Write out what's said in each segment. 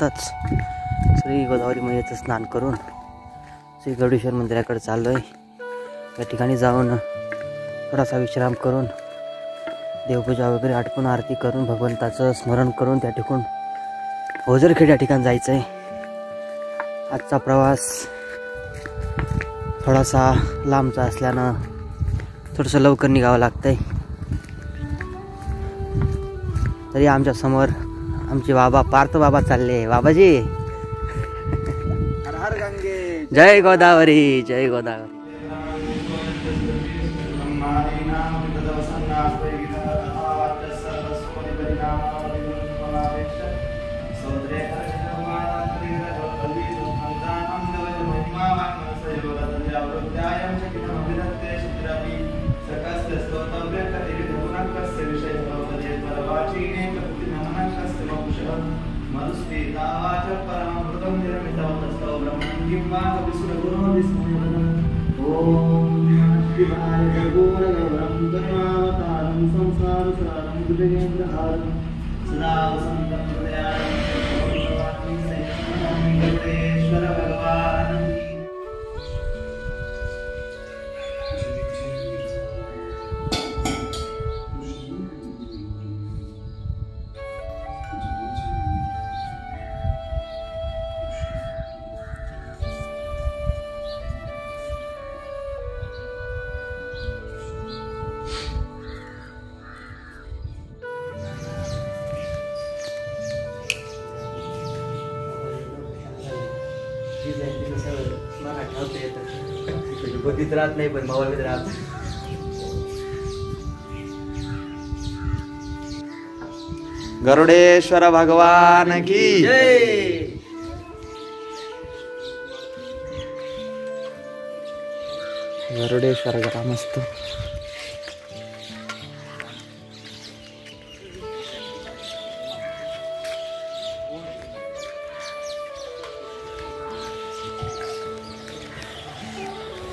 आत्ताच श्री गोदावरी मैयाचं स्नान करून श्री गरुडेश्वर मंदिराकडे चाललो आहे। त्या ठिकाणी जाऊन थोडासा विश्राम करून देवपूजा वगैरे आटपून आरती करून भगवंताचं स्मरण करून त्या ठिकाण ओझरखेड या ठिकाणी जायचं आहे। आजचा प्रवास थोडासा लांबचा असल्यानं थोडंसं लवकर निघावं लागतंय। तरी आमच्या समोर आमचे बाबा पार्थ बाबा चालले। बाबाजी हर हर गंगे, जय गोदावरी, जय गोदावरी। बघित राहत नाही पण मोबाईल मध्ये राहत। गरुडेश्वर भगवान की जय। गरुडेश्वर ग्रामस्थ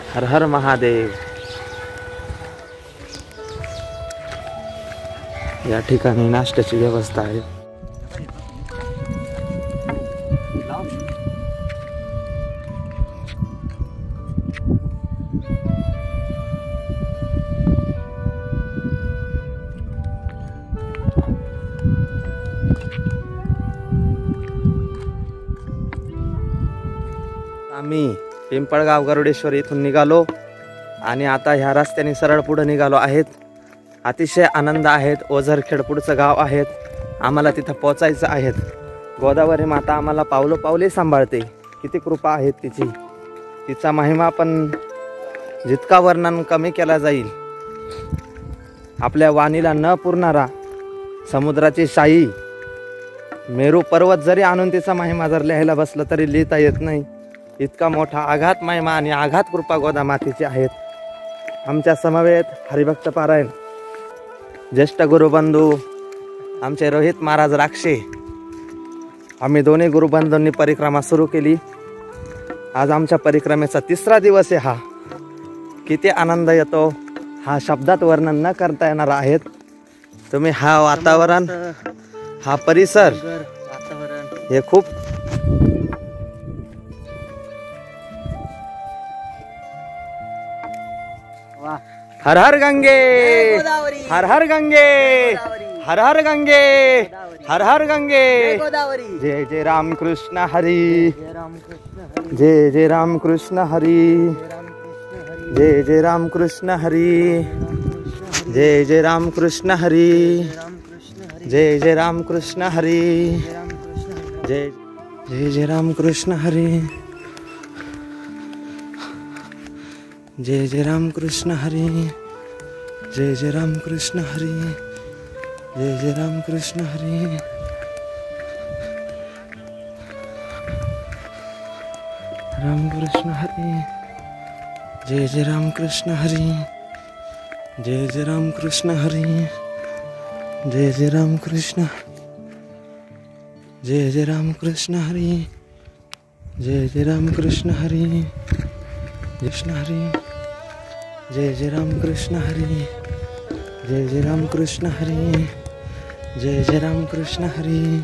हर हर महादेव। या ठिकाणी नाश्त्याची व्यवस्था आहे। आम्ही पिंपळगाव गरुडेश्वर इथून निघालो आणि आता ह्या रस्त्याने सरळ पुढे निघालो आहेत। अतिशय आनंद आहेत। ओझरखेड पुढचं गाव आहेत। आम्हाला तिथं पोचायचं आहेत। गोदावरी माता आम्हाला पावलोपावले सांभाळते। किती कृपा आहेत तिची, तिचा महिमा पण जितका वर्णन कमी केला जाईल। आपल्या वाणीला न पुरणारा समुद्राची शाई मेरू पर्वत जरी आणून तिचा महिमा जर लिहायला बसलं तरी लिहिता येत नाही। इतका मोठा आघात महिमा आणि आघात कृपा गोदा मातेची आहेत। आमच्या समवेत हरिभक्त पारायण ज्येष्ठ गुरुबंधू आमचे रोहित महाराज राक्षे, आम्ही दोन्ही गुरुबंधूंनी परिक्रमा सुरू केली। आज आमच्या परिक्रमेचा 3रा दिवस आहे हा। किती आनंद येतो हा शब्दात वर्णन न करता येणार आहेत। तुम्ही हा वातावरण, हा परिसर, हे खूप हर हर गंगे, हर हर गंगे, हर हर गंगे, हर हर गंगे। जय जय राम कृष्ण हरी, जय जय राम कृष्ण हरी, जय जय राम कृष्ण हरी, जय जय राम कृष्ण हरी, जय जय राम कृष्ण हरी, जय जय जय राम कृष्ण हरी, जय जय राम कृष्ण हरी, जय जय राम कृष्ण हरी, जय जय राम कृष्ण हरी। राम कृष्ण हरी, जय जय राम कृष्ण हरी, जय जय राम कृष्ण हरी, जय जय राम कृष्ण, जय जय राम कृष्ण हरी, जय जय राम कृष्ण हरी, कृष्ण हरी, जय जय राम कृष्ण हरी, जय जय राम कृष्ण हरी, जय जय राम कृष्ण हरी,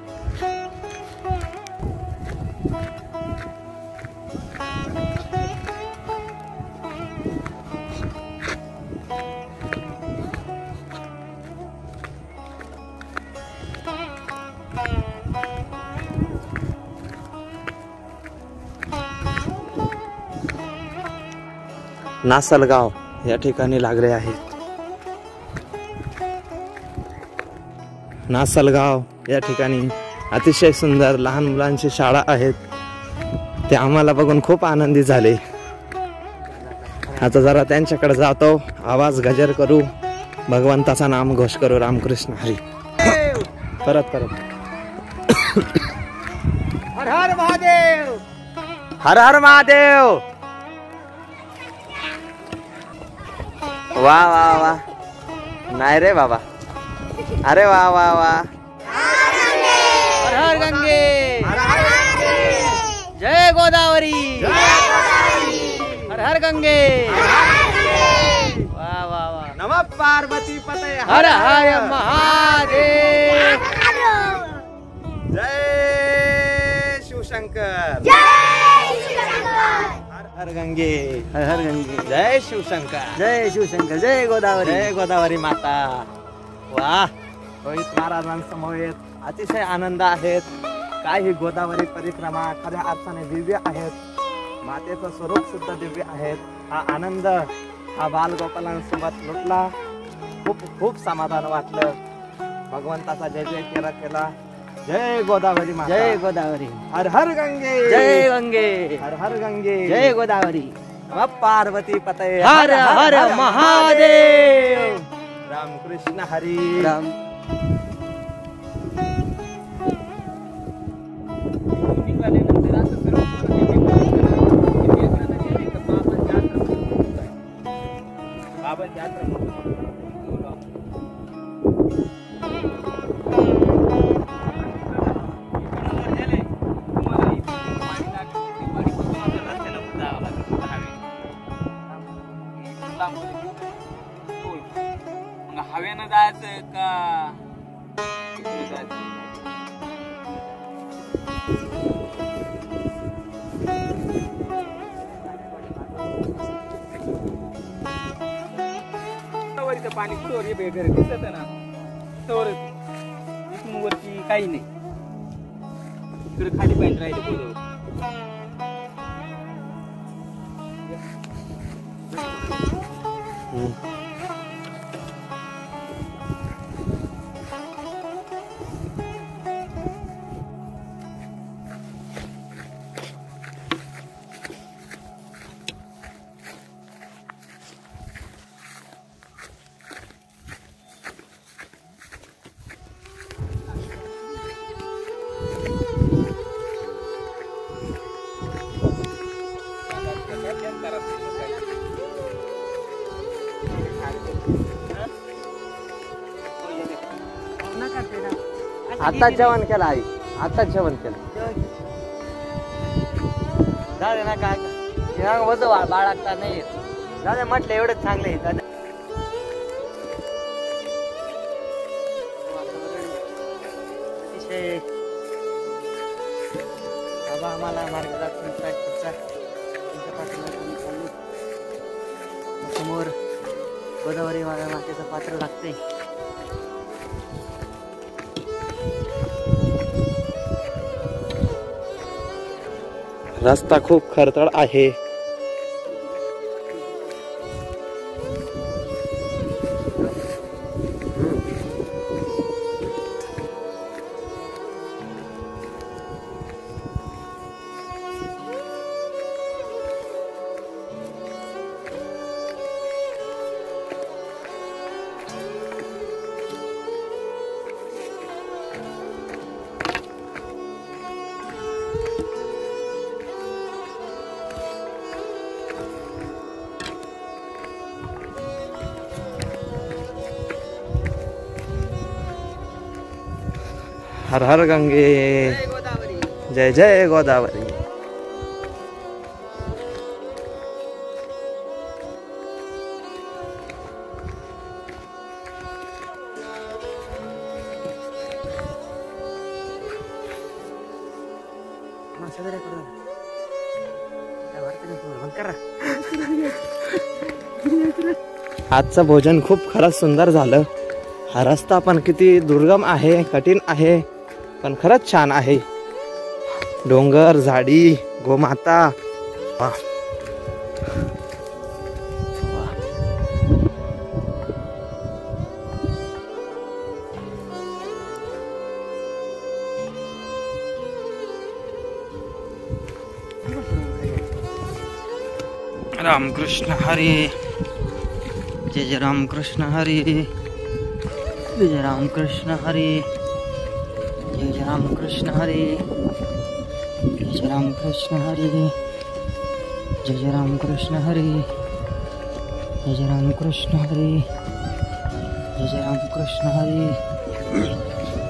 नासलगाव या ठिकाणी लागले आहे. नासलगाव या ठिकाणी अतिशय सुंदर लहान मुलांची शाळा आहेत. ते आम्हाला बघून खूप आनंदी झाले. आता जरा त्यांच्याकडे जातो, आवाज गजर करू, भगवंताचा नाम घोष करू, रामकृष्ण हरी. परत हर हर महादेव. हर हर महादेव. वा वा वा. नाही रे बाबा. अरे वा वा वा. हर हर गंगे. जय गोदावरी. हर हर गंगे. वा वा वा. नमः पार्वती पतये. हर हर महादेव. जय शिवशंकर. हर हर गंगे. हर हर गंगे. जय शिवशंकर. जय शिवशंकर. जय गोदावरी. जय गोदावरी माता. वा. रोहित महाराजांसमवेत अतिशय आनंद आहेत. काही गोदावरी परिक्रमा खऱ्या अर्थाने दिव्य आहेत. मातेचं स्वरूप सुद्धा दिव्य आहेत. हा आनंद हा बालगोपालांसोबत लुटला. खूप खूप समाधान वाटलं. भगवंताचा जय जय केला. जय गोदावरी माता. जय गोदावरी. हर हर गंगे. जय गंगे. हर हर गंगे. जय गोदावरी. नमः पार्वती पतये. हर हर महादेव. रामकृष्ण हरी. राम. हवेनं जायचं का जायचं? पाणी कुठवर हे घर दिसत ना तरच इथून वरती काही नाही. इकडे खाली पाणी राहिले बरोबर. आताच जेवण केलं आई. आताच जेवण केलं. झाले ना काय वज बाळगता नाही. झालं म्हटलं एवढंच चांगलं आहे. अतिशय बाबा आम्हाला मार्गदर्शन तुमच्या पाठीमागे चालू. समोर गोदावरी मातेचं पात्र लागते. रस्ता खूप खडतर आहे. हर हर गंगे. जय जय गोदावरी. वगैरे करून काय वाटतं नाही तुम्हाला? बंद करा. आजचं भोजन खूप खरंच सुंदर झालं. हा रस्ता पण किती दुर्गम आहे, कठीण आहे, पण खरंच छान आहे. डोंगर, झाडी, गोमाता. वाह. रामकृष्ण हरी. जय जय रामकृष्ण हरी. जय जय रामकृष्ण हरी. जय जय रामकृष्ण हरी. जय जय रामकृष्ण हरी. जय जय रामकृष्ण हरी. जय जय रामकृष्ण हरी.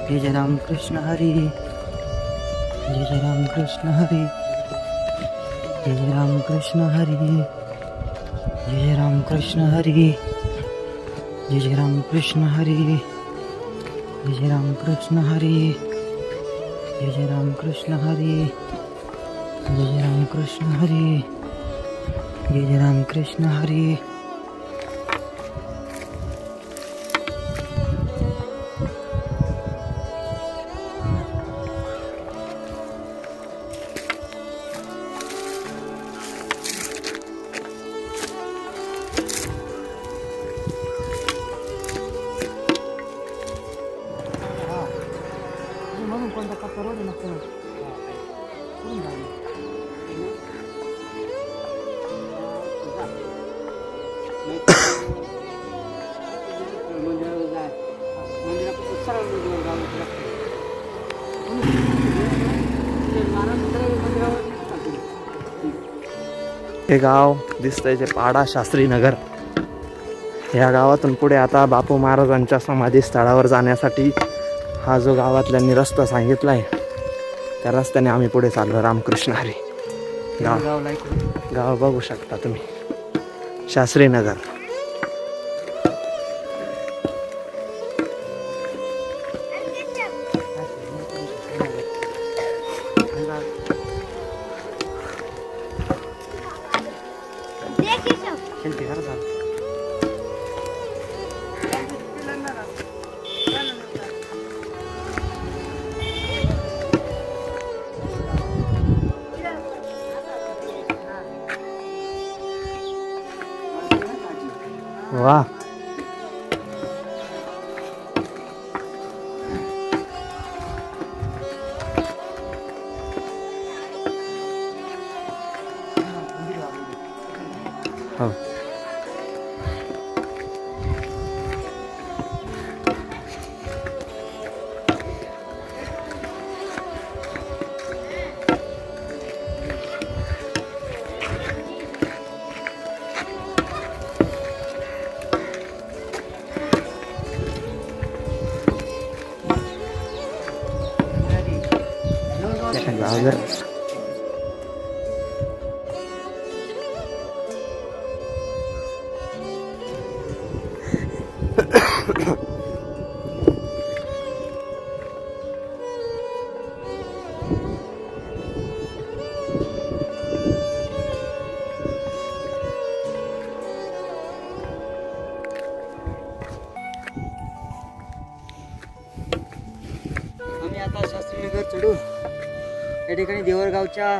जय जय रामकृष्ण हरी. जय जय रामकृष्ण हरी. जय जय रामकृष्ण हरी. जय जय रामकृष्ण हरी. जय जय रामकृष्ण हरी. जय जय रामकृष्ण हरी. जय जय रामकृष्ण हरी. जय जय रामकृष्ण हरी. जय जय रामकृष्ण हरी. जय जय रामकृष्ण हरी. म्हणून कोणता पत्ता रोड नसतो. हे गाव दिसतंय जे पाडा शास्त्री नगर. या गावातून पुढे आता बापू महाराजांच्या समाधी स्थळावर जाण्यासाठी हा जो गावातल्यांनी रस्ता सांगितलाय त्या रस्त्याने आम्ही पुढे चाललो. रामकृष्ण हरी. गाव बघू शकता तुम्ही, शास्त्री नगर. वाह. हो. गावगर. आम्ही आता शास्त्री नगर चढू या ठिकाणी देवरगावच्या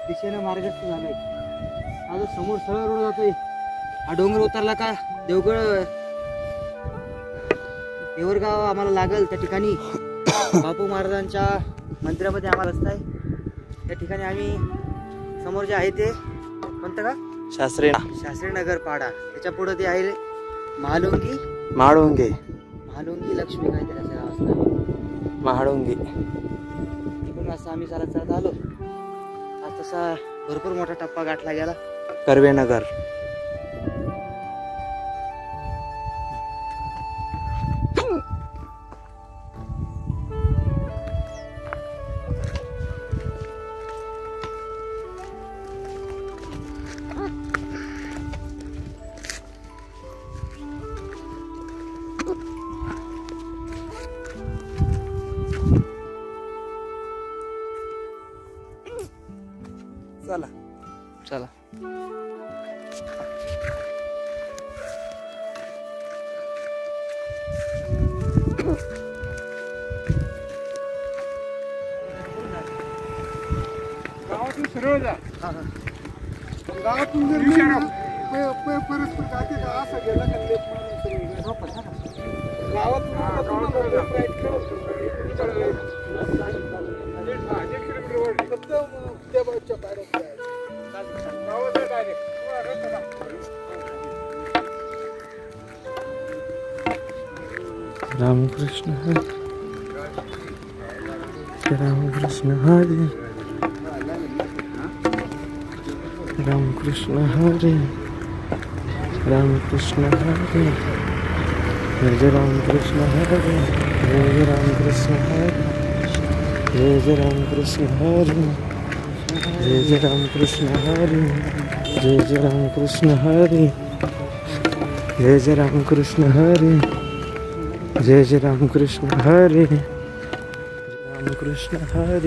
दिशेनं मार्गस्थ झालोय. हा जो समोर सरळ रोड जातोय, हा डोंगर उतरला का देवरगाव आम्हाला लागल. त्या ठिकाणी बापू महाराजांच्या मंदिरामध्ये आम्हाला रस्ता आहे. त्या ठिकाणी आम्ही समोर जे आहे ते कोणतं का शास्त्री नगर पाडा. त्याच्या पुढे ते आहे महालुंगी माळुंगे. महालुंगी लक्ष्मी काहीतरी असं नाव असतं. महाळुंगी. तिकडून असं आम्ही चालत चालत आलो. आज तसा भरपूर मोठा टप्पा गाठला गेला. कर्वेनगर. चला चला. गावातून सरळ जा. गावातून जर परस्पर जाते का असं गेला का लेफ्ट गावातून फक्त त्या बाजूच्या पायऱ्यात गावाचं डायरेक्ट रामकृष्ण हरी रामकृष्ण हरी रामकृष्ण हरी रामकृष्ण हरी जय रामकृष्ण हरी जय रामकृष्ण हरी जय रामकृष्ण हरी जय रामकृष्ण हरी जय रामकृष्ण हरी जय रामकृष्ण हरी जय रामकृष्ण हरी रामकृष्ण हरी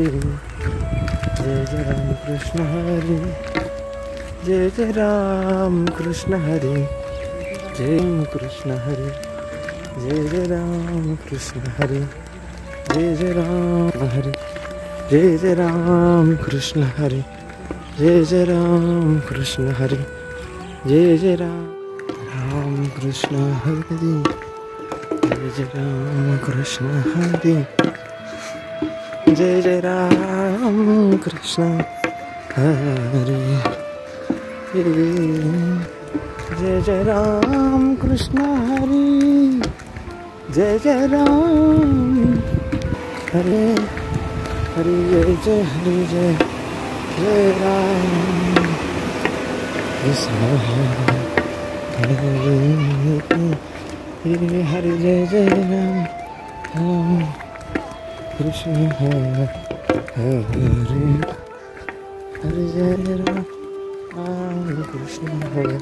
जय रामकृष्ण हरी जय रामकृष्ण हरी जय रामकृष्ण हरी जय रामकृष्ण हरी जय राम हरी जय रामकृष्ण हरी जय रामकृष्ण हरी जय रामकृष्ण हरी जय रामकृष्ण हरी जय रामकृष्ण हरी जय रामकृष्ण हरी जय राम हरे हरि जय हरि जय राम कृष्ण हरि हरि जय राम कृष्ण हरि हरि जय राम कृष्ण हरि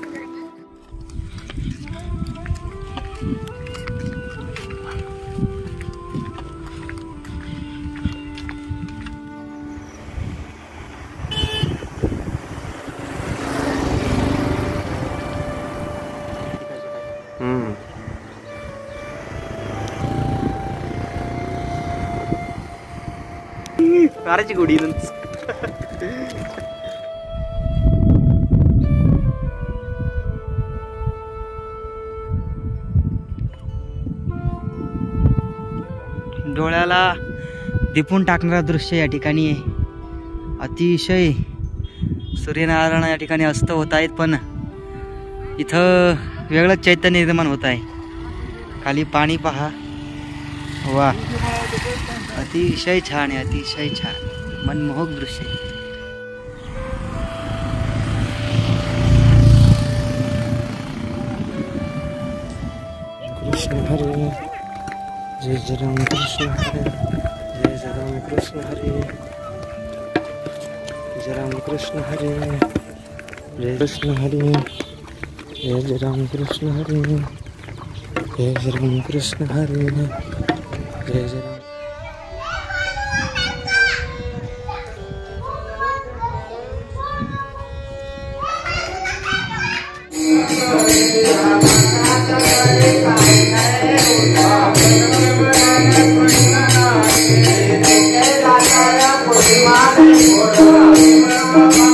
कारची गोडी डोळ्याला दिपून टाकणारा दृश्य या ठिकाणी आहे. अतिशय सूर्यनारायण या ठिकाणी अस्त होत आहेत, पण इथं वेगळंच चैतन्य निर्माण होत आहे. खाली पाणी पहा, वा अतिशय छान आहे, अतिशय छान मनमोहक दृश्य आहे. कृष्ण हरे जय राम कृष्ण हरे जय राम कृष्ण हरे जय राम कृष्ण हरे जय कृष्ण हरे जय राम कृष्ण हरे जय राम कृष्ण हरे जय राम Thank you.